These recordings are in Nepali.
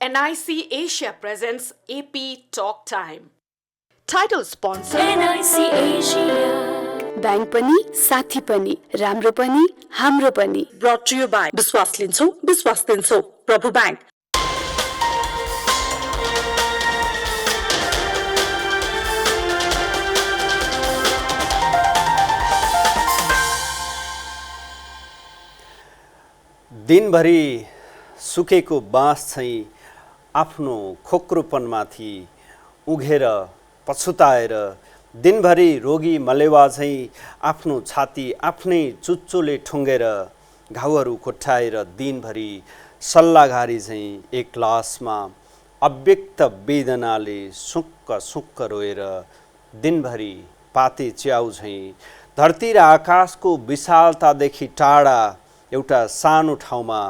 NIC Asia presents AP Talk Time. Title sponsor NIC Asia. Bank पनि साथी पनि राम्रो पनि हाम्रो पनि. Brought to you by विश्वास लिन्छौ विश्वास दिन्छौ प्रभु बैंक. दिनभरि सुकेको बाँस चाहिँ आफ्नो खोक्रोपनमाथि उघेर पछुताएर दिनभरि रोगी मलेवा चाहिँ आफ्नो छाती आफ्नै चुच्चोले ठुङ्गेर घाउहरू कोट्याएर दिनभरि सल्लाघारी चाहिँ एक ग्लासमा अव्यक्त वेदनाले सुक्क सुक्क रोएर दिनभरि पाते च्याउ चाहिँ धरती र आकाशको विशालतादेखि टाढा एउटा सानो ठाउँमा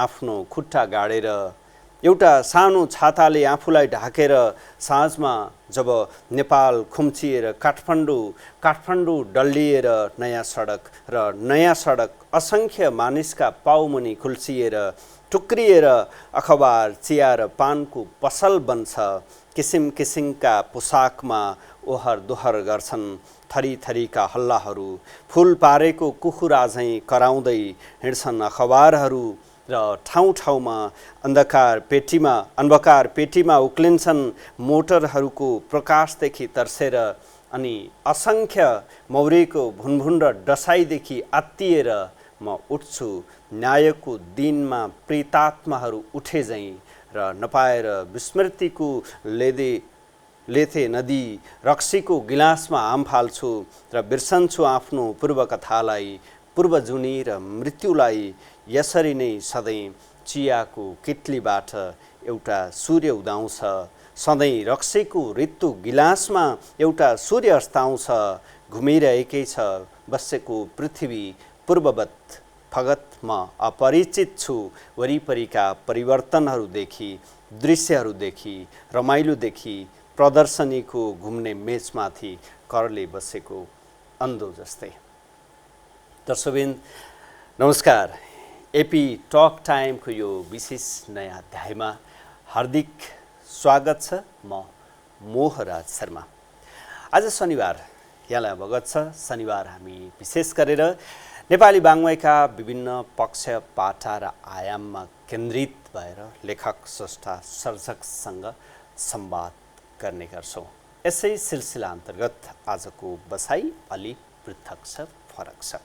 आफ्नो खुट्टा गाडेर एउटा सानो छाताले आफूलाई ढाकेर साँझमा जब नेपाल खुम्चिएर काठमाडौँ डल्लिएर नयाँ सडक असङ्ख्य मानिसका पाउमुनि खुल्सिएर टुक्रिएर अखबार चिया र पानको पसल बन्छ. किसिम किसिमका पोसाकमा ओहर दोहर गर्छन् थरीथरीका हल्लाहरू. फुल पारेको कुखुरा झैँ कराउँदै हिँड्छन् अखबारहरू र ठाउँ ठाउँमा अन्धकार पेटीमा उक्लिन्छन् मोटरहरूको प्रकाशदेखि तर्सेर. अनि असङ्ख्य मौरीको भुनभुन र डसाइदेखि आत्तिएर म उठ्छु न्यायको दिनमा प्रेतात्माहरू उठे झैँ र नपाएर विस्मृतिको लेथे नदी रक्सीको गिलासमा आम फाल्छु र बिर्सन्छु आफ्नो पूर्वकथालाई पूर्वजुनी र मृत्युलाई. यसरी नै सधैँ चियाको किटलीबाट एउटा सूर्य उदाउँछ, सधैँ रक्सीको ऋतु गिलासमा एउटा सूर्य अस्ताउँछ. घुमिरहेकै छ बसेको पृथ्वी पूर्ववत फगत म अपरिचित छु वरिपरिका परिवर्तनहरूदेखि दृश्यहरूदेखि रमाइलोदेखि प्रदर्शनीको घुम्ने मेचमाथि करले बसेको अन्धो जस्तै. दर्शकवृन्द नमस्कार. एपी टक टाइमको यो विशेष नयाँ अध्यायमा हार्दिक स्वागत छ. म मोहराज शर्मा. आज शनिबार यहाँलाई अवगत छ. शनिबार हामी विशेष गरेर नेपाली वाङ्मयका विभिन्न पक्ष पाटा र आयाममा केन्द्रित भएर लेखक स्रष्टा सर्जकसँग संवाद गर्ने गर्छौँ. यसै सिलसिला अन्तर्गत आजको बसाइ अलि पृथक छ, फरक छ.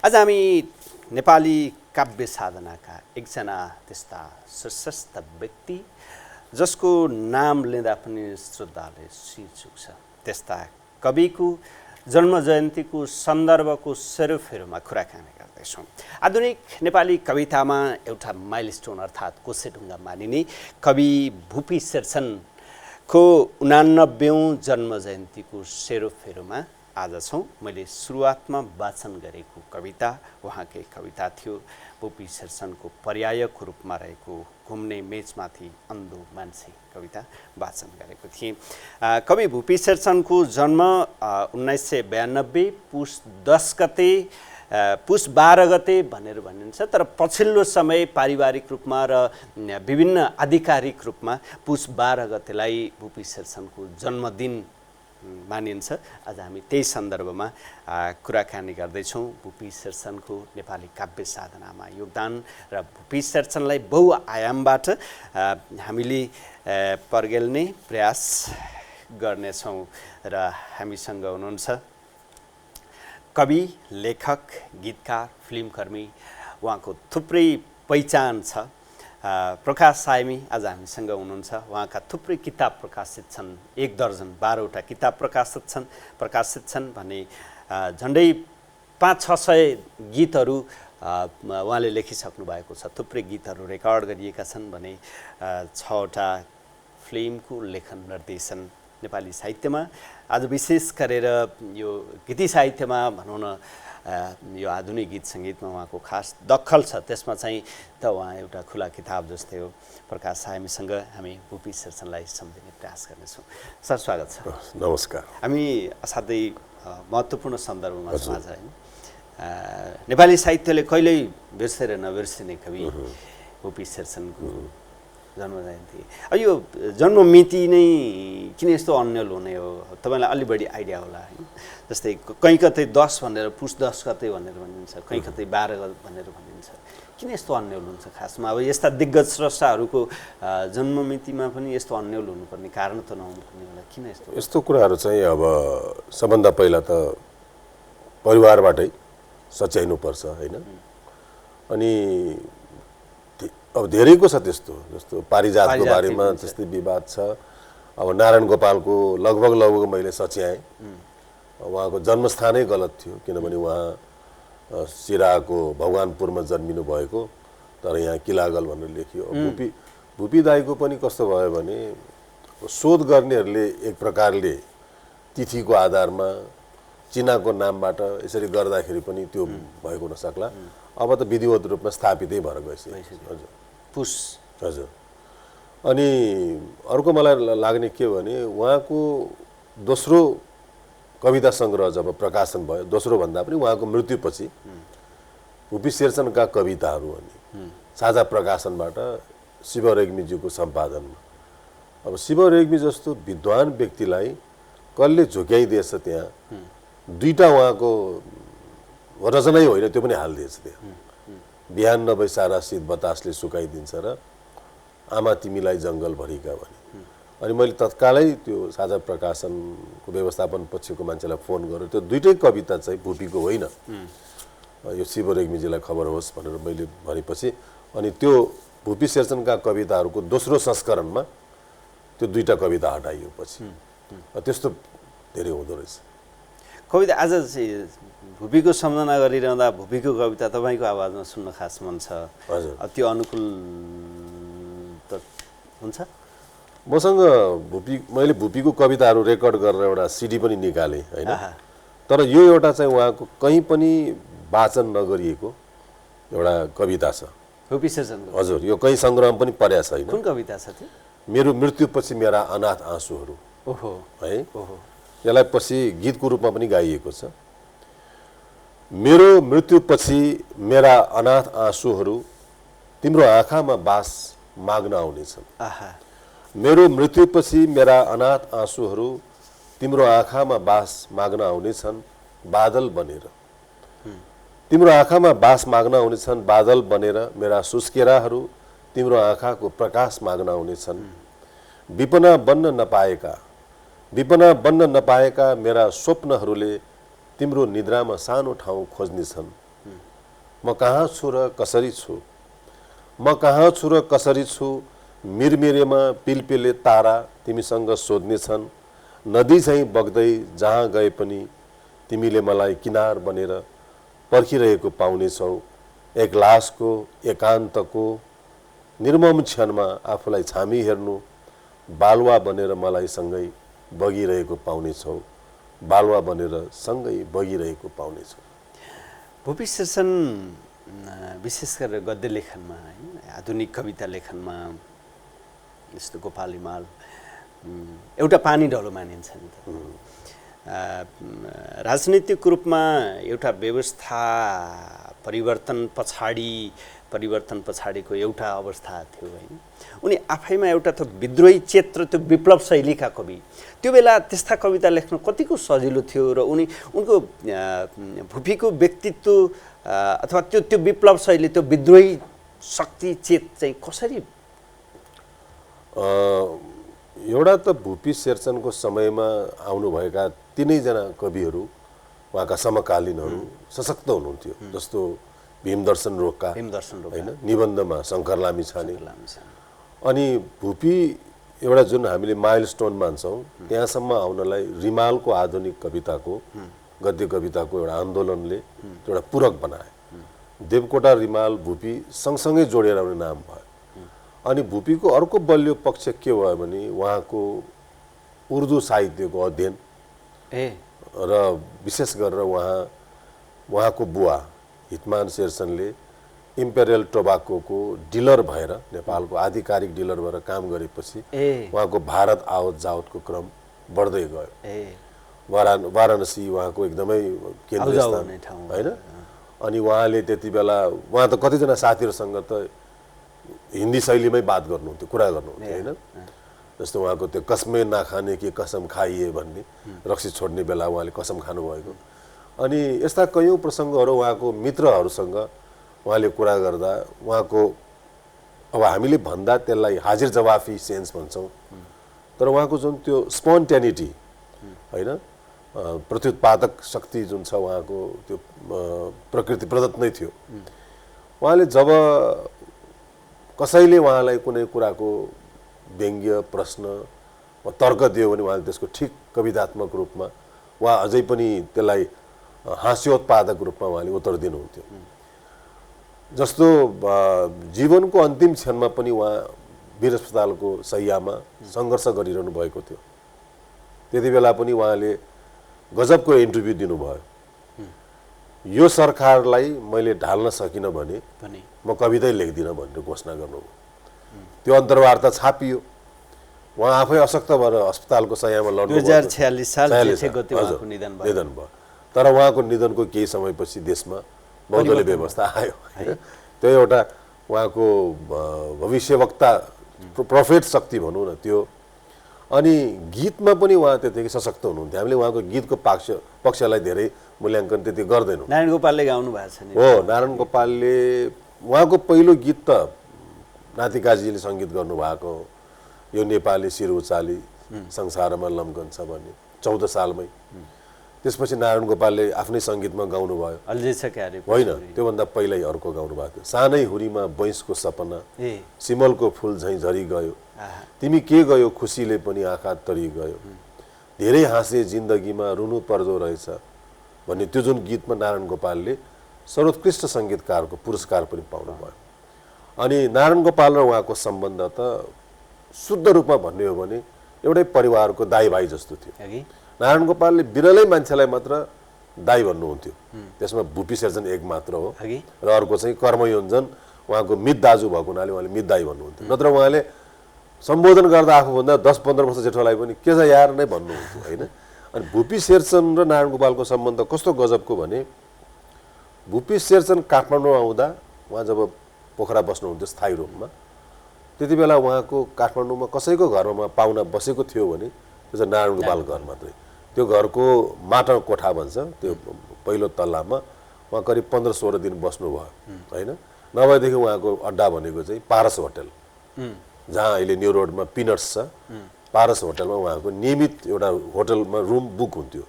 आज हामी नेपाली काव्य साधनाका एकजना त्यस्ता शीर्षस्थ व्यक्ति जसको नाम लिँदा पनि श्रद्धाले शिर झुक्छ त्यस्ता कविको जन्म जयन्तीको सन्दर्भको स्वरूपहरूमा कुराकानी गर्दैछौँ. आधुनिक नेपाली कवितामा एउटा माइलस्टोन अर्थात् कोसेढुङ्गा मानिने कवि भुपि शेरचनको 89औं जन्म जयन्तीको स्वरूपहरूमा आज छौँ. मैले सुरुवातमा वाचन गरेको कविता उहाँकै कविता थियो. भुपि शेरचनको पर्यायको रूपमा रहेको घुम्ने मेचमाथि अन्धो मान्छे कविता वाचन गरेको थिएँ. कवि भुपि शेरचनको जन्म 1992 पुस 12 गते भनेर भनिन्छ. तर पछिल्लो समय पारिवारिक रूपमा र विभिन्न आधिकारिक रूपमा पुस 12 गतेलाई भुपि शेरचनको जन्मदिन मानिन्छ. आज हामी त्यही सन्दर्भमा कुराकानी गर्दैछौँ. भुपि शेरचनको नेपाली काव्य साधनामा योगदान र भुपि शेरचनलाई बहुआयामबाट हामीले पर्गेल्ने प्रयास गर्नेछौँ. र हामीसँग हुनुहुन्छ कवि, लेखक, गीतकार, फिल्मकर्मी. उहाँको थुप्रै पहिचान छ. प्रकाश साइमी आज हामीसँग हुनुहुन्छ. उहाँका थुप्रै किताब प्रकाशित छन्. 1 दर्जन 12वटा किताब प्रकाशित छन् भने झन्डै 500-600 गीतहरू उहाँले लेखिसक्नु भएको छ. थुप्रै गीतहरू रेकर्ड गरिएका छन् भने 6वटा फिल्मको लेखन निर्देशन नेपाली साहित्यमा. आज विशेष गरेर यो गीति साहित्यमा भनौँ न यो आधुनिक गीत सङ्गीतमा उहाँको खास दखल छ. त्यसमा चाहिँ त उहाँ एउटा खुला किताब जस्तै हो. प्रकाश साइमीसँग हामी भुपि शेरचनलाई सम्झिने प्रयास गर्नेछौँ. सर स्वागत छ. नमस्कार. हामी असाध्यै महत्त्वपूर्ण सन्दर्भमा छौँ आज होइन. नेपाली साहित्यले कहिल्यै बिर्सेर नबिर्सिने कवि भुपि शेरचनको जन्म जयन्ती। अब यो जन्म मिति नै किन यस्तो अन्यल हुने हो तपाईँलाई अलि बढी आइडिया होला हैन। जस्तै कहीँ कतै 10 भनेर पुस 10 गते भनेर भनिन्छ, कहीँ कतै 12 गते भनेर भनिन्छ। किन यस्तो अन्यल हुन्छ खासमा? अब यस्ता दिग्गज स्रष्टाहरूको जन्म मितिमा पनि यस्तो अन्यल हुनुपर्ने कारण त नहुनुपर्ने होला, किन यस्तो? यस्तो कुराहरू चाहिँ अब सबभन्दा पहिला त परिवारबाटै सच्याइनुपर्छ हैन। अनि अब धेरैको छ त्यस्तो, जस्तो पारिजातको बारेमा त्यस्तै विवाद छ। अब नारायण गोपालको लगभग मैले सच्याएँ। उहाँको जन्मस्थानै गलत थियो, किनभने उहाँ सिराको भगवानपुरमा जन्मिनु भएको, तर यहाँ किलागल भनेर लेखियो। भुपी दाईको पनि कस्तो भयो भने शोध गर्नेहरूले एक प्रकारले तिथिको आधारमा चिनाको नामबाट यसरी गर्दाखेरि पनि त्यो भएको नसक्ला। अब त विधिवत रूपमा स्थापितै भएर गइसक्यो। हजुर पुस। हजुर। अनि अर्को मलाई लाग्ने के भने उहाँको दोस्रो कविता सङ्ग्रह जब प्रकाशन भयो, दोस्रो भन्दा पनि उहाँको मृत्युपछि भुपी शेरचनका कविताहरू अनि साझा प्रकाशनबाट शिव रेग्मीज्यूको सम्पादनमा। अब शिव रेग्मी जस्तो विद्वान व्यक्तिलाई कसले झुक्याइदिएछ त्यहाँ? दुईटा उहाँको रचनै होइन, त्यो पनि हालिदिएछ त्यहाँ। बिहान नभई सारा शीत बतासले सुकाइदिन्छ र आमा तिमीलाई जङ्गलभरिका भने। अनि मैले तत्कालै त्यो साझा प्रकाशनको व्यवस्थापन पछिको मान्छेलाई फोन गरेँ। त्यो दुईटै कविता चाहिँ भुपीको होइन, यो शिव रेग्मीजीलाई खबर होस् भनेर मैले भनेपछि अनि त्यो भुपी शेरचनका कविताहरूको दोस्रो संस्करणमा त्यो दुईटा कविता हटाइयो पछि। त्यस्तो धेरै हुँदो रहेछ। कविता आज चाहिँ भुपीको सम्झना गरिरहँदा भुपीको कविता तपाईँको आवाजमा सुन्न खास मन छ। हजुर। त्यो अनुकूल त हुन्छ? मसँग मैले भुपीको कविताहरू रेकर्ड गरेर एउटा सिडी पनि निकालेँ होइन। तर यो एउटा चाहिँ उहाँको कहीँ पनि वाचन नगरिएको एउटा कविता छ भुपी शेरचनको। हजुर। यो कहीँ सङ्ग्रहमा पनि परेको छैन। कुन कविता छ त्यो? मेरो मृत्युपछि मेरा अनाथ आँसुहरू। ओहो है। ओहो। यसलाई पछि गीतको रूपमा पनि गाइएको छ। मेरो मृत्युपछि मेरा अनाथ आँसुहरू तिम्रो आँखामा बास माग्न आउनेछन्। आहा। मेरो मृत्युपछि मेरा अनाथ आँसुहरू तिम्रो आँखामा बास माग्न आउनेछन् बादल बनेर। तिम्रो आँखामा बास माग्न आउनेछन् बादल बनेर। मेरा सुस्केराहरू तिम्रो आँखाको प्रकाश माग्न आउनेछन्। विपना बन्न नपाएका मेरा स्वप्नहरूले तिम्रो निद्रामा सानो ठाउँ खोज्नेछन्। म कहाँ छु र कसरी छु? म कहाँ छु र कसरी छु? मिरमिरेमा पिलपिले तारा तिमीसँग सोध्नेछन्। नदी चाहिँ बग्दै जहाँ गए पनि तिमीले मलाई किनार बनेर पर्खिरहेको पाउनेछौ। एक्लासको एकान्तको निर्मम क्षणमा आफूलाई छामी हेर्नु। बालुवा बनेर मलाई सँगै बगिरहेको पाउनेछौ। बालुवा बनेर सँगै बगिरहेको पाउनेछौ। भुपी शेरचन विशेष गरेर गद्य लेखनमा हैन, आधुनिक कविता लेखनमा जस्तो गोपाल हिमाल एउटा पानी ढलो मानिन्छ नि त। राजनीतिक रूपमा एउटा व्यवस्था परिवर्तन पछाडिको एउटा अवस्था थियो हैन। उनी आफैमा एउटा त विद्रोही चेत्र, त्यो विप्लव शैलीका कवि। त्यो बेला त्यस्ता कविता लेख्न कतिको सजिलो थियो र उनको भुपीको व्यक्तित्व अथवा त्यो विप्लव शैली, त्यो विद्रोही शक्ति चेत चाहिँ कसरी? एउटा त भुपी शेरचनको समयमा आउनुभएका तीनैजना कविहरू उहाँका समकालीनहरू सशक्त हुनुहुन्थ्यो। जस्तो भीमदर्शन रोक्का होइन, निबन्धमा शङ्कर लामिछाने। अनि भुपी एउटा जुन हामीले माइलस्टोन मान्छौँ त्यहाँसम्म आउनलाई रिमालको आधुनिक कविताको गद्य कविताको एउटा आन्दोलनले एउटा पूरक बनाए। देवकोटा रिमाल भुपी सँगसँगै जोडेर आउने नाम भयो। अनि भुपीको अर्को बलियो पक्ष के भयो भने उहाँको उर्दू साहित्यको अध्ययन र विशेष गरेर उहाँको बुवा हितमान शेरचनले इम्पेरियल टोबाकोको डिलर भएर, नेपालको आधिकारिक डिलर भएर काम गरेपछि उहाँको भारत आवत जावतको क्रम बढ्दै गयो। वाराणसी उहाँको एकदमै केन्द्रीय स्थान होइन। अनि उहाँले त्यति बेला त कतिजना साथीहरूसँग त हिन्दी शैलीमै बात गर्नुहुन्थ्यो, कुरा गर्नुहुन्थ्यो होइन। जस्तो उहाँको त्यो कसमे नखाने कि कसम खाइए भन्ने, रक्सी छोड्ने बेला उहाँले कसम खानुभएको। अनि यस्ता कयौँ प्रसङ्गहरू उहाँको मित्रहरूसँग उहाँले कुरा गर्दा उहाँको अब हामीले भन्दा त्यसलाई हाजिर जवाफी सेन्स भन्छौँ, तर उहाँको जुन त्यो स्पोन्टेनिटी होइन, प्रत्युत्पादक शक्ति जुन छ उहाँको त्यो प्रकृति प्रदत्त नै थियो। उहाँले जब कसैले उहाँलाई कुनै कुराको व्यङ्ग्य प्रश्न वा तर्क दियो भने उहाँले त्यसको ठिक कवितात्मक रूपमा वा अझै पनि त्यसलाई हास्योत्पादक रूपमा उहाँले उत्तर दिनुहुन्थ्यो। जस्तो जीवनको अन्तिम क्षणमा पनि उहाँ वीर अस्पतालको शैय्यामा सङ्घर्ष गरिरहनु भएको थियो। त्यति बेला पनि उहाँले गजबको इन्टरभ्यू दिनुभयो। यो सरकारलाई मैले ढाल्न सकिनँ भने म कवितै लेख्दिनँ भनेर घोषणा गर्नुभयो। त्यो अन्तर्वार्ता छापियो। उहाँ आफै अशक्त भएर अस्पतालको शैय्यामा लड्नु 2046 साल जेठ गते उहाँको निधन भयो। तर उहाँको निधनको केही समयपछि देशमा बहुदलीय व्यवस्था आयो होइन। त्यो एउटा उहाँको भविष्यवक्ता प्रोफेट शक्ति भनौँ न त्यो। अनि गीतमा पनि उहाँ त्यतिकै सशक्त हुनुहुन्थ्यो। हामीले उहाँको गीतको पक्षलाई धेरै मूल्याङ्कन त्यति गर्दैनौँ। नारायण गोपालले गाउनु भएको छ नि। हो, नारायण गोपालले उहाँको पहिलो गीत त नातिकाजीले सङ्गीत गर्नुभएको हो, यो नेपाली शिर उचाली संसारमा लम्कन्छ भन्ने 14 सालमै। त्यसपछि नारायण गोपालले आफ्नै सङ्गीतमा गाउनुभयो। अल्झेछ क्यारे होइन, त्योभन्दा पहिल्यै अर्को गाउनुभएको थियो, सानै हुरीमा बैंसको सपना सिमलको फुल झैँ झरी गयो, तिमी के गयो खुसीले पनि आँखा तरी गयो, धेरै हाँसे जिन्दगीमा रुनु पर्दो रहेछ भन्ने त्यो जुन गीतमा नारायण गोपालले सर्वोत्कृष्ट सङ्गीतकारको पुरस्कार पनि पाउनुभयो। अनि नारायण गोपाल र उहाँको सम्बन्ध त शुद्ध रूपमा भन्ने हो भने एउटै परिवारको दाइ भाइ जस्तो थियो। नारायण गोपालले बिरलै मान्छेलाई मात्र दाइ भन्नुहुन्थ्यो। त्यसमा भुपी शेरचन एक मात्र हो र अर्को चाहिँ कर्मयोञ्जन उहाँको मित दाजु भएको हुनाले उहाँले मित दाइ भन्नुहुन्थ्यो। नत्र उहाँले सम्बोधन गर्दा आफूभन्दा 10-15 वर्ष जेठोलाई पनि के छ यार नै भन्नुहुन्थ्यो होइन। अनि भुपी शेरचन र नारायण गोपालको सम्बन्ध कस्तो गजबको भने, भुपी शेरचन काठमाडौँ आउँदा उहाँ जब पोखरा बस्नुहुन्थ्यो स्थायी रूपमा, त्यति बेला उहाँको काठमाडौँमा कसैको घरमा पाहुना बसेको थियो भने त्यो चाहिँ नारायण गोपाल घर मात्रै। त्यो घरको माटो कोठा भन्छ, त्यो पहिलो तल्लामा उहाँ करिब 15-16 दिन बस्नुभयो होइन। नभएदेखि उहाँको अड्डा भनेको चाहिँ पारस होटल, जहाँ अहिले न्यू रोडमा पिनट्स छ, पारस होटलमा उहाँको नियमित एउटा होटलमा रुम बुक हुन्थ्यो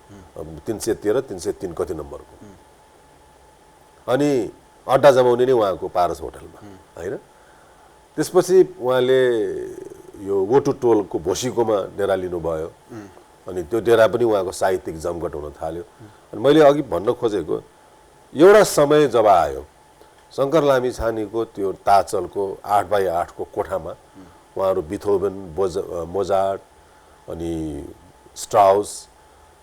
313, 303 कति नम्बरको। अनि अड्डा जमाउने नै उहाँको पारस होटलमा होइन। त्यसपछि उहाँले यो वोटु टोलको भोसीकोमा डेरा लिनुभयो। अनि त्यो डेरा पनि उहाँको साहित्यिक जमघट हुन थाल्यो। अनि मैले अघि भन्न खोजेको एउटा समय जब आयो, शङ्कर लामिछानेको त्यो ताचलको 8x8 को कोठामा उहाँहरू बिथोभन, मोजार्ट अनि स्ट्राउस,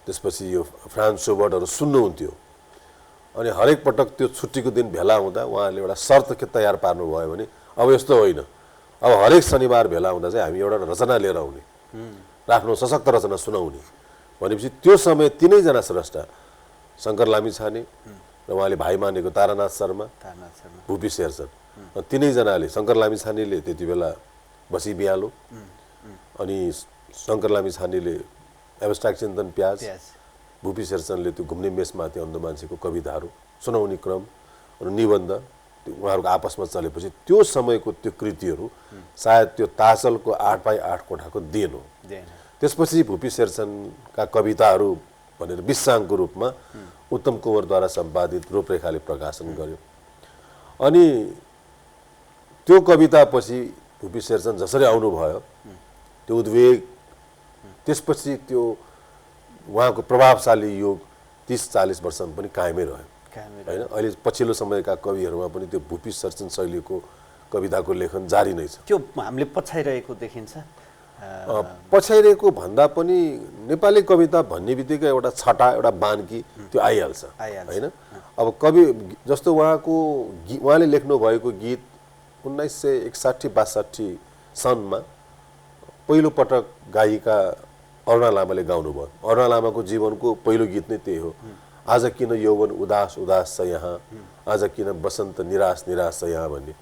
त्यसपछि यो फ्रान्स शोबर्टहरू सुन्नुहुन्थ्यो। अनि हरेक पटक त्यो छुट्टीको दिन भेला हुँदा उहाँले एउटा शर्त के तयार पार्नुभयो भने अब यस्तो होइन, अब हरेक शनिबार भेला हुँदा चाहिँ हामी एउटा रचना लिएर आउने र आफ्नो सशक्त रचना सुनाउने भनेपछि त्यो समय तिनैजना स्रष्टा, शङ्कर लामिछाने र उहाँले भाइ मानेको तारानाथ शर्मा, भुपी शेरचन, तिनैजनाले, शङ्कर लामिछानेले त्यति बेला बसी बिहालो, अनि शङ्कर लामिछानेले एब्स्ट्राक्ट चिन्तन प्याज, भुपी शेरचनले त्यो घुम्ने मेसमाथि अन्ध मान्छेको कविताहरू सुनाउने क्रम र निबन्ध उहाँहरूको आपसमा चलेपछि त्यो समयको त्यो कृतिहरू सायद त्यो ताचलको 8x8 कोठाको देन हो। त्यसपछि भुपी शेरचनका कविताहरू भनेर विश्राङको रूपमा उत्तम कुँवरद्वारा सम्पादित रूपरेखाले प्रकाशन गर्यो। अनि त्यो कवितापछि भुपी शेरचन जसरी आउनुभयो, त्यो उद्वेग, त्यसपछि त्यो उहाँको प्रभावशाली योग 30-40 वर्षमा पनि कायमै रह्यो होइन। अहिले पछिल्लो समयका कविहरूमा पनि त्यो भुपी शेरचन शैलीको कविताको लेखन जारी नै छ। त्यो हामीले पछाइरहेको देखिन्छ। पछाइरहेको भन्दा पनि नेपाली कविता भन्ने बित्तिकै एउटा छटा, एउटा बानकी त्यो आइहाल्छ होइन। अब कवि जस्तो उहाँले लेख्नु भएको गीत 1961-62 सनमा पहिलो पटक गायिका अरुणा लामाले गाउनुभयो। अरुणा लामाको जीवनको पहिलो गीत नै त्यही हो, आज किन यौवन उदास उदास छ यहाँ, आज किन बसन्त निराश निराश छ यहाँ भन्ने।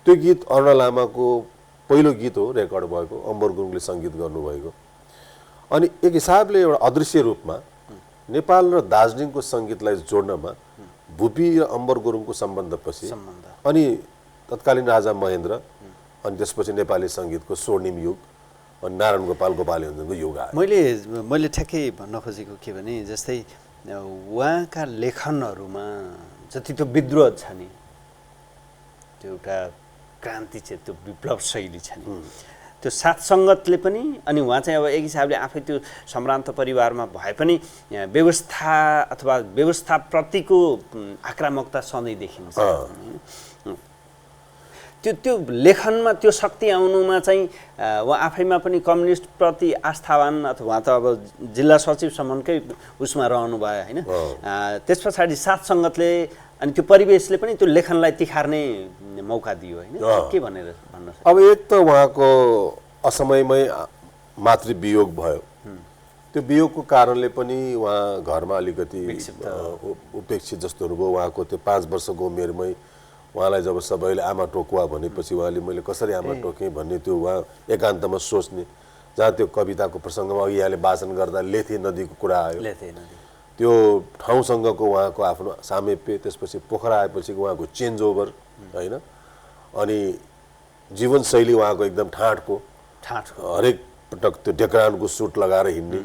त्यो गीत अरुणा लामाको पहिलो गीत हो रेकर्ड भएको, अम्बर गुरुङले सङ्गीत गर्नुभएको। अनि एक हिसाबले एउटा अदृश्य रूपमा नेपाल र दार्जिलिङको सङ्गीतलाई जोड्नमा भुपी र अम्बर गुरुङको सम्बन्धपछि अनि तत्कालीन राजा महेन्द्र अनि त्यसपछि नेपाली सङ्गीतको स्वर्णिम युग अनि नारायण गोपाल गोपालञ्जनको युग आयो। मैले ठ्याक्कै भन्न खोजेको के भने जस्तै उहाँका लेखनहरूमा जति त्यो विद्रोह छ नि, त्यो एउटा क्रान्ति चाहिँ त्यो विप्लव शैली छ नि, त्यो साथ सङ्गतले पनि अनि उहाँ चाहिँ अब एक हिसाबले आफै त्यो सम्भ्रान्त परिवारमा भए पनि व्यवस्था अथवा व्यवस्थाप्रतिको आक्रामकता सधैँ देखिन्छ। त्यो लेखनमा त्यो शक्ति आउनुमा चाहिँ उहाँ आफैमा पनि कम्युनिस्टप्रति आस्थावान अथवा उहाँ त अब जिल्ला सचिवसम्मकै उसमा रहनुभयो होइन। त्यस पछाडि साथ सङ्गतले अनि त्यो परिवेशले पनि त्यो लेखनलाई तिखार्ने मौका दियो होइन। के भनेर भन्न सक्छ? अब एक त उहाँको असमयमै मातृवियोग भयो, त्यो वियोगको कारणले पनि उहाँ घरमा अलिकति उपेक्षित जस्तो हुनुभयो। उहाँको त्यो 5 वर्षको उमेरमै उहाँलाई जब सबैले आमा टोकुवा भनेपछि उहाँले मैले कसरी आमा टोकेँ भन्ने त्यो उहाँ एकान्तमा सोच्ने, जहाँ त्यो कविताको प्रसङ्गमा अघि यहाँले वाचन गर्दा लेथे नदीको कुरा आयो, त्यो ठाउँसँगको उहाँको आफ्नो सामिप्य, त्यसपछि पोखरा आएपछि उहाँको चेन्ज ओभर होइन, अनि जीवनशैली उहाँको एकदम ठाँटको हरेक पटक त्यो डेक्रानको सुट लगाएर हिँड्ने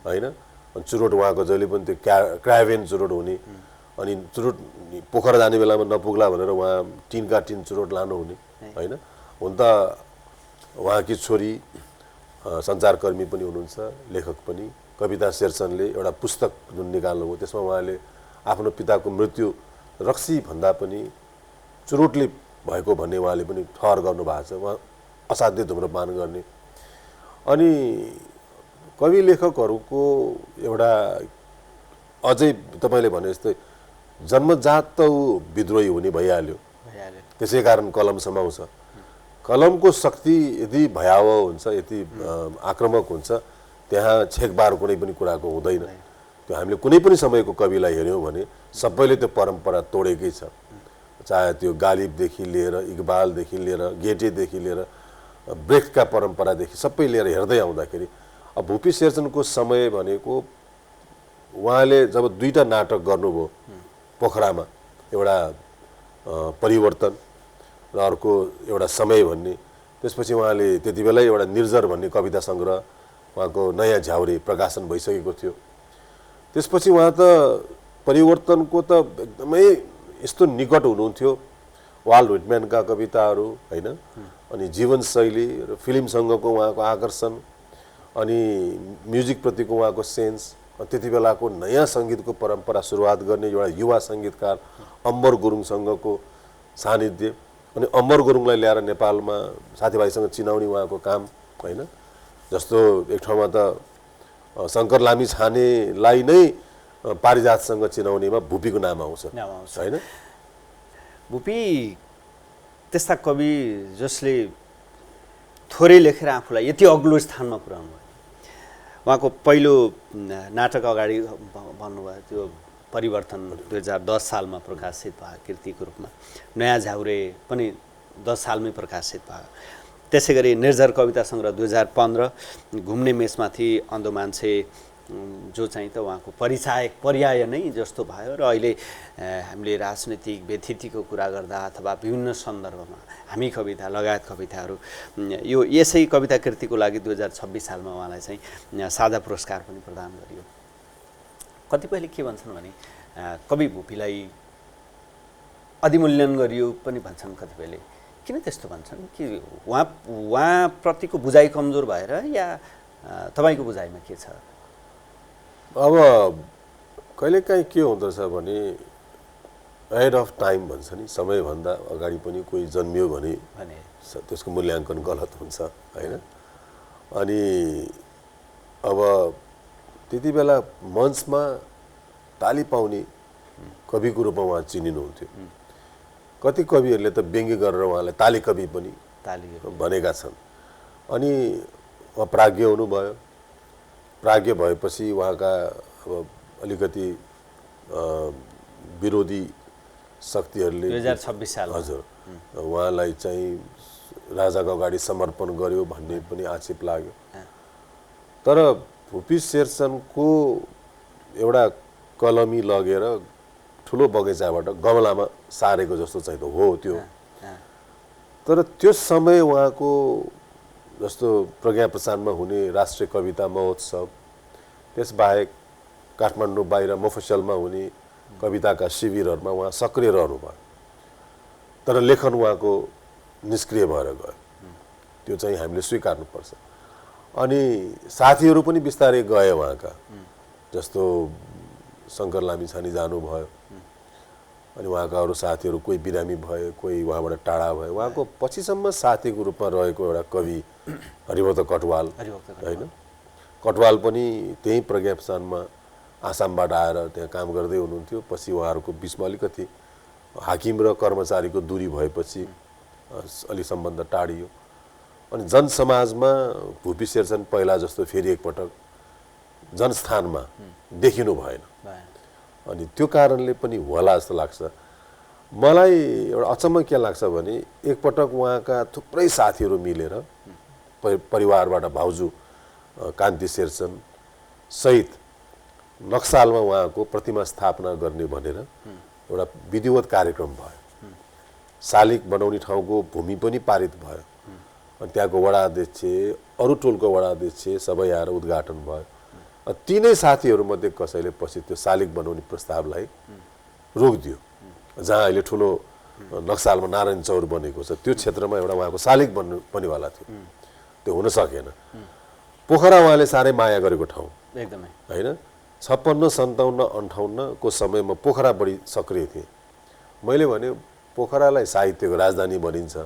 होइन, अनि चुरोट उहाँको जहिले पनि त्यो क्राभेन चुरोट हुने, अनि चुरोट पोखरा जाने बेलामा नपुग्ला भनेर उहाँ टिनका टिन चुरोट लानु हुने होइन। हुन त उहाँकी छोरी सञ्चारकर्मी पनि हुनुहुन्छ, लेखक पनि, कविता शेरचनले एउटा पुस्तक जुन निकाल्नुभयो त्यसमा उहाँले आफ्नो पिताको मृत्यु रक्सी भन्दा पनि चुरोटले भएको भन्ने उहाँले पनि ठहर गर्नुभएको छ। उहाँ असाध्य धुम्रपान गर्ने। अनि कवि लेखकहरूको एउटा अझै तपाईँले भने जस्तै जन्मजात त ऊ विद्रोही हुने भइहाल्यो, त्यसै कारण कलम समाउँछ। कलमको शक्ति यदि भयावह हुन्छ, यति आक्रामक हुन्छ, त्यहाँ छेकबार कुनै पनि कुराको हुँदैन। त्यो हामीले कुनै पनि समयको कविलाई हेऱ्यौँ भने सबैले त्यो परम्परा तोडेकै छ, चाहे त्यो गालिबदेखि लिएर इकबालदेखि लिएर गेटेदेखि लिएर ब्रेख्टका परम्परादेखि सबै लिएर हेर्दै आउँदाखेरि अब भुपी शेरचनको समय भनेको उहाँले जब 2टा नाटक गर्नुभयो पोखरामा, एउटा परिवर्तन र अर्को एउटा समय भन्ने, त्यसपछि उहाँले त्यति बेलै एउटा निर्जर भन्ने कविता सङ्ग्रह उहाँको नयाँ झ्याउरे प्रकाशन भइसकेको थियो। त्यसपछि उहाँ त परिवर्तनको त एकदमै यस्तो निकट हुनुहुन्थ्यो, वाल्ट व्हिटम्यानका कविताहरू होइन, अनि जीवनशैली र फिल्मसँगको उहाँको आकर्षण अनि म्युजिकप्रतिको उहाँको सेन्स, त्यति बेलाको नयाँ सङ्गीतको परम्परा सुरुवात गर्ने एउटा युवा सङ्गीतकार अम्बर गुरुङसँगको सानिध्य, अनि अम्बर गुरुङलाई ल्याएर नेपालमा साथीभाइसँग चिनाउने उहाँको काम होइन। जस्तो एक ठाउँमा त शङ्कर लामी छानेलाई नै पारिजातसँग चिनाउनेमा भुपीको नाम आउँछ होइन। भुपी त्यस्ता कवि जसले थोरै लेखेर आफूलाई यति अग्लो स्थानमा पुर्याउनु भयो। उहाँको पहिलो नाटक अगाडि भन्नुभयो त्यो परिवर्तन 2010 सालमा प्रकाशित भयो कृतिको रूपमा, नयाँ झ्याउरे पनि 10 सालमै प्रकाशित भयो। त्यसै गरी निर्जर कविता सङ्ग्रह 2015, घुम्ने मेचमाथि अन्धो मान्छे जो चाहिँ त उहाँको पर्याय नै जस्तो भयो। र अहिले हामीले राजनैतिक व्यथितिको कुरा गर्दा अथवा विभिन्न सन्दर्भमा हामी कविता लगायत कविताहरू यो यसै कविता कृतिको लागि 2026 सालमा उहाँलाई चाहिँ साझा पुरस्कार पनि प्रदान गरियो। कतिपयले के भन्छन् भने कवि भुपीलाई अधिमूल्यन गरियो पनि भन्छन् कतिपयले। किन त्यस्तो भन्छन्? कि उहाँप्रतिको बुझाइ कमजोर भएर या तपाईँको बुझाइमा के छ? अब कहिलेकाहीँ के हुँदो रहेछ भने एहेड अफ टाइम भन्छ नि, समयभन्दा अगाडि पनि कोही जन्मियो भने त्यसको मूल्याङ्कन गलत हुन्छ होइन। अनि अब त्यति बेला मञ्चमा ताली पाउने कविको रूपमा उहाँ चिनिनुहुन्थ्यो। कति कविहरूले त व्यङ्ग्य गरेर उहाँलाई ताली कवि पनि भनेका छन्। अनि उहाँ प्राज्ञ हुनुभयो। प्राज्ञ भएपछि उहाँका अब अलिकति विरोधी शक्तिहरूले 2026 साल हजुर उहाँलाई चाहिँ राजाको अगाडि समर्पण गर्यो भन्ने पनि आक्षेप लाग्यो। तर भुपी शेरचनको एउटा कलमी लगेर ठुलो बगैँचाबाट गमलामा सारेको जस्तो चाहिँ त हो त्यो। तर त्यो समय उहाँको जस्तो प्रज्ञा प्रसादमा हुने राष्ट्रिय कविता महोत्सव, त्यसबाहेक काठमाडौँ बाहिर मफसलमा हुने कविताका शिविरहरूमा उहाँ सक्रिय रहनुभयो। तर लेखन उहाँको निष्क्रिय भएर गयो, त्यो चाहिँ हामीले स्वीकार्नुपर्छ। अनि साथीहरू पनि बिस्तारै गए उहाँका, जस्तो शङ्कर लामिछाने जानुभयो, अनि उहाँका अरू साथीहरू कोही बिरामी भए, कोही उहाँबाट टाढा भए। उहाँको पछिसम्म साथीको रूपमा रहेको एउटा कवि हरिभक्त कटुवाल होइन, कटुवाल पनि त्यही प्रज्ञा प्रसादमा आसामबाट आएर त्यहाँ काम गर्दै हुनुहुन्थ्यो। पछि उहाँहरूको बिचमा अलिकति हाकिम र कर्मचारीको दूरी भएपछि अलि सम्बन्ध टाढियो। अनि जनसमाजमा भुपी शेरचन पहिला जस्तो फेरि एकपटक जनस्थानमा देखिनु भएन। अनि त्यो कारणले पनि होला जस्तो लाग्छ मलाई। एउटा अचम्म के लाग्छ भने एकपटक उहाँका थुप्रै साथीहरू मिलेर परिवारबाट भाउजू कान्ति शेरचन सहित नक्सालमा उहाँको प्रतिमा स्थापना गर्ने भनेर एउटा विधिवत कार्यक्रम भयो। शालिग बनाउने ठाउँको भूमि पनि पारित भयो। अनि त्यहाँको वडा अध्यक्ष, अरू टोलको वडा अध्यक्ष सबै आएर उद्घाटन भयो। तीनै साथीहरूमध्ये कसैले पछि त्यो शालिग बनाउने प्रस्तावलाई रोकिदियो। जहाँ अहिले ठुलो नक्सालमा नारायण चौर बनेको छ त्यो क्षेत्रमा एउटा उहाँको शालिग बन्नु पनिवाला थियो, त्यो हुन सकेन। पोखरा उहाँले साह्रै माया गरेको ठाउँ एकदमै होइन। 56, 57, 58 को समयमा पोखरा बढी सक्रिय थिए। मैले भने पोखरालाई साहित्यको राजधानी भनिन्छ,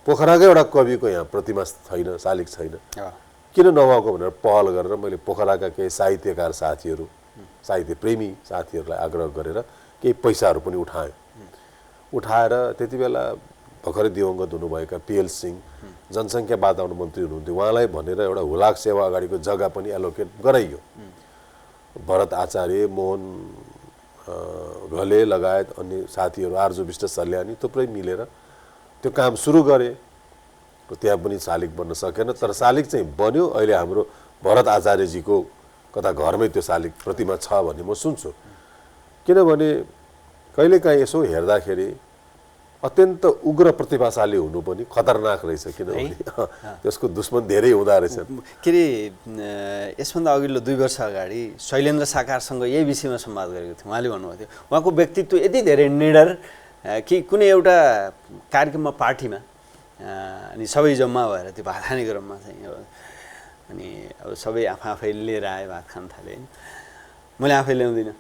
पोखराकै एउटा कविको यहाँ प्रतिमा छैन, शालिग छैन, किन नभएको भनेर पहल गरेर मैले पोखराका केही साहित्यकार साथीहरू, साहित्य प्रेमी साथीहरूलाई आग्रह गरेर केही पैसाहरू पनि उठाएर त्यति बेला भर्खरै दिवंगत हुनुभएका पिएल सिंह जनसङ्ख्या वातावरण मन्त्री हुनुहुन्थ्यो, उहाँलाई भनेर एउटा हुलाक सेवा अगाडिको जग्गा पनि एलोकेट गराइयो। भरत आचार्य, मोहन घले लगायत अन्य साथीहरू, आर्जु विष्ट सल्यानी थुप्रै मिलेर त्यो काम सुरु गरे। त्यहाँ पनि शालिग बन्न सकेन, तर शालिग चाहिँ बन्यो। अहिले हाम्रो भरत आचार्यजीको कता घरमै त्यो शालिग प्रतिमा छ भन्ने म सुन्छु। किनभने कहिलेकाहीँ यसो हेर्दाखेरि अत्यन्त उग्र प्रतिभाशाली हुनु पनि खतरनाक रहेछ, किनभने त्यसको दुश्मन धेरै हुँदो रहेछ। के अरे यसभन्दा अघिल्लो 2 वर्ष अगाडि शैलेन्द्र साकारसँग यही विषयमा संवाद गरेको थियौँ। उहाँले भन्नुभएको थियो उहाँको व्यक्तित्व यति धेरै निडर कि कुनै एउटा कार्यक्रममा पार्टीमा अनि सबै जम्मा भएर त्यो भात खाने क्रममा चाहिँ अनि अब सबै आफै लिएर आए, भात खान थाले। मैले आफै ल्याउँदिनँ,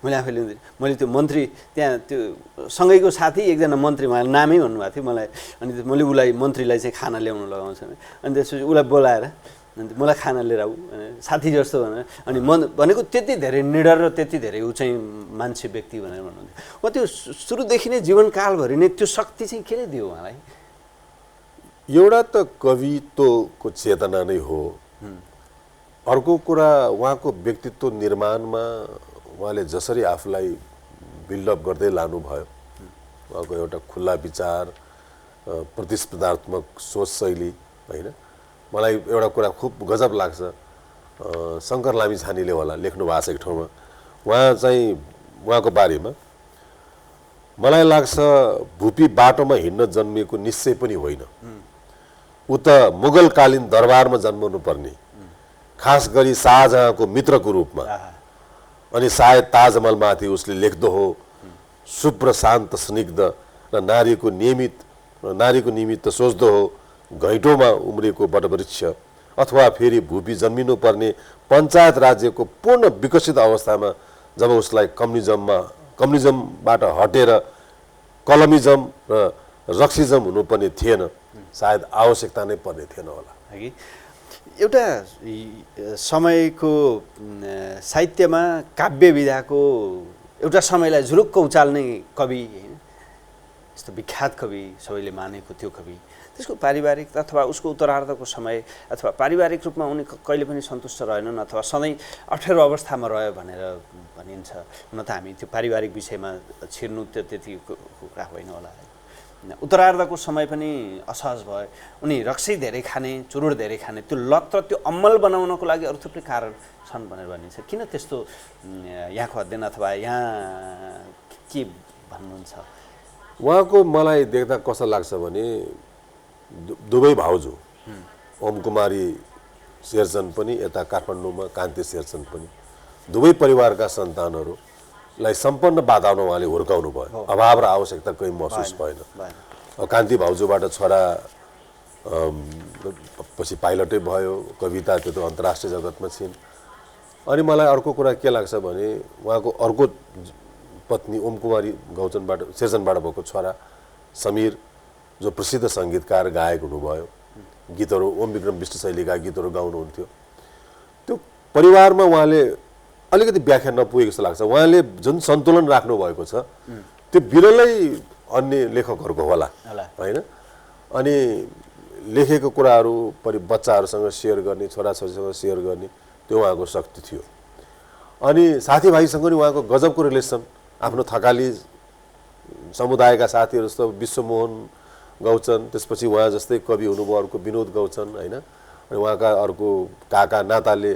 मैले त्यो मन्त्री त्यहाँ त्यो सँगैको साथी एकजना मन्त्री, उहाँले नामै भन्नुभएको थियो मलाई। अनि मैले उसलाई मन्त्रीलाई चाहिँ खाना ल्याउनु लगाउँछु अनि त्यसपछि उसलाई बोलाएर अनि मलाई खाना लिएर आऊ साथी जस्तो भनेर। अनि भनेको त्यति धेरै निडर र त्यति धेरै ऊ चाहिँ मान्छे व्यक्ति भनेर भन्नुहुन्थ्यो। त्यो सुरुदेखि नै जीवनकालभरि नै त्यो शक्ति चाहिँ केले दियो उहाँलाई? एउटा त कवित्वको चेतना नै हो। अर्को कुरा उहाँको व्यक्तित्व निर्माणमा उहाँले जसरी आफूलाई बिल्डअप गर्दै लानुभयो, उहाँको एउटा खुल्ला विचार, प्रतिस्पर्धात्मक सोच शैली होइन। मलाई एउटा कुरा खुब गजब लाग्छ, शङ्कर लामिछानेले होला लेख्नु भएको छ एक ठाउँमा, उहाँ चाहिँ उहाँको बारेमा मलाई लाग्छ भुपी बाटोमा हिँड्न जन्मिएको निश्चय पनि होइन, ऊ त मुगलकालीन दरबारमा जन्मनु पर्ने, खास गरी शाहजहाँको मित्रको रूपमा। अनि सायद ताजमहलमाथि उसले लेख्दो हो शुभ्र शान्त स्निग्ध र नारीको निमित्त सोच्दो हो घैँटोमा उम्रेको वटवृक्ष, अथवा फेरि भुपी जन्मिनु पर्ने पञ्चायत राज्यको पूर्ण विकसित अवस्थामा जब उसलाई कम्युनिजमबाट हटेर कलमिजम र रक्सिजम हुनुपर्ने थिएन, सायद आवश्यकता नै पर्ने थिएन होला। एउटा समयको साहित्यमा काव्य विधाको एउटा समयलाई झुरुक्क उचाल्ने कवि होइन, यस्तो विख्यात कवि सबैले मानेको त्यो कवि, त्यसको पारिवारिक अथवा उसको उत्तरार्धको समय अथवा पारिवारिक रूपमा उनी कहिले पनि सन्तुष्ट रहेनन् अथवा सधैँ अप्ठ्यारो अवस्थामा रह्यो भनेर भनिन्छ। हुन त हामी त्यो पारिवारिक विषयमा छिर्नु त्यति कुरा होइन होला। उत्तरार्धको समय पनि असहज भयो, उनी रक्सी धेरै खाने, चुरोट धेरै खाने, त्यो लत र त्यो अमल बनाउनको लागि अरू थुप्रै कारण छन् भनेर भनिन्छ। किन त्यस्तो यहाँको अध्ययन अथवा यहाँ के भन्नुहुन्छ? उहाँको मलाई देख्दा कस्तो लाग्छ भने दुवै भाउजू ओम कुमारी शेरचन पनि यता काठमाडौँमा कान्ति शेरचन पनि दुवै परिवारका सन्तानहरूलाई सम्पन्न वातावरण उहाँले हुर्काउनु भयो। अभाव र आवश्यकता कहीँ महसुस भएन। कान्ति भाउजूबाट छोरा पछि पाइलटै भयो, कविता त्यो त अन्तर्राष्ट्रिय जगतमा छिन्। अनि मलाई अर्को कुरा के लाग्छ भने उहाँको अर्को पत्नी ओम कुमारी गौचनबाट शेरचनबाट भएको छोरा समीर जो प्रसिद्ध सङ्गीतकार गायक हुनुभयो, गीतहरू ओम विक्रम विष्ट शैलीका गीतहरू गाउनुहुन्थ्यो। त्यो परिवारमा उहाँले अलिकति व्याख्या नपुगेको जस्तो लाग्छ। उहाँले जुन सन्तुलन राख्नु भएको छ त्यो बिरलै अन्य लेखकहरूको होला होइन। अनि लेखेको कुराहरू बच्चाहरूसँग सेयर गर्ने, छोराछोरीसँग सेयर गर्ने त्यो उहाँको शक्ति थियो। अनि साथीभाइसँग पनि उहाँको गजबको रिलेसन, आफ्नो थकाली समुदायका साथीहरू जस्तो विश्वमोहन गौचन, त्यसपछि उहाँ जस्तै कवि हुनुभयो अर्को विनोद गौचन होइन। अनि उहाँका अर्को काका नाताले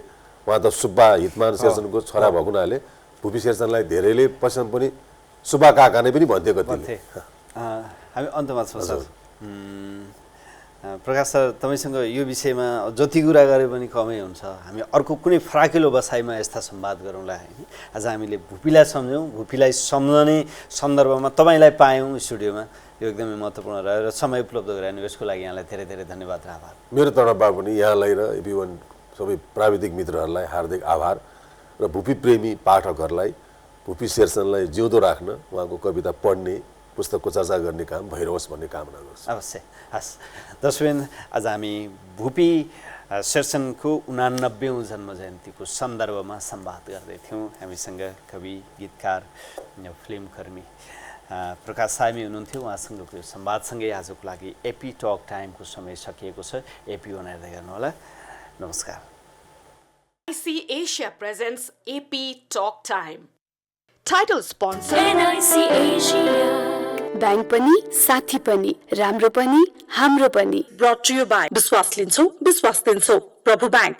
उहाँ त सुब्बा हितमान शेरचनको छोरा भएको हुनाले भुपी शेरचनलाई धेरैले पसन्द पनि सुब्बा काका नै पनि भन्थे कतिले। हामी अन्तमा छौँ। प्रकाश सर, तपाईँसँग यो विषयमा जति कुरा गरे पनि कमै हुन्छ। हामी अर्को कुनै फराकिलो बसाइमा यस्ता संवाद गरौँला होइन। आज हामीले भुपीलाई सम्झौँ, भुपीलाई सम्झने सन्दर्भमा तपाईँलाई पायौँ स्टुडियोमा, यो एकदमै महत्त्वपूर्ण रह्यो र समय उपलब्ध गराउनु यसको लागि यहाँलाई धेरै धेरै धन्यवाद र आभार। मेरो तर्फबाट पनि यहाँलाई र एपी1 सबै प्राविधिक मित्रहरूलाई हार्दिक आभार र भुपी प्रेमी पाठकहरूलाई भुपी शेरचनलाई जिउँदो राख्न, उहाँको कविता पढ्ने, पुस्तकको चर्चा गर्ने काम भइरहोस् भन्ने कामना गर्छु। अवश्य। हस् दर्शकवृन्द, आज हामी भुपी शेरचनको 89औं जन्म जयन्तीको सन्दर्भमा संवाद गर्दै थियौँ। हामीसँग कवि, गीतकार, फिल्मकर्मी प्रकाश सामी हुनुहुन्थ्यो। उहाँसँगको यो संवादसँगै आजको लागि एपी टक टाइमको समय सकिएको छ। एपी1 हेर्दै गर्नुहोला। नमस्कार। NIC Asia presents AP Talk Time. Title sponsor NIC Asia. Bank पनि साथी पनि राम्रो पनि हाम्रो पनि। ब्रट टु यु बाई विश्वास लिन्छौ विश्वास दिन्छौ प्रभु ब्याङ्क।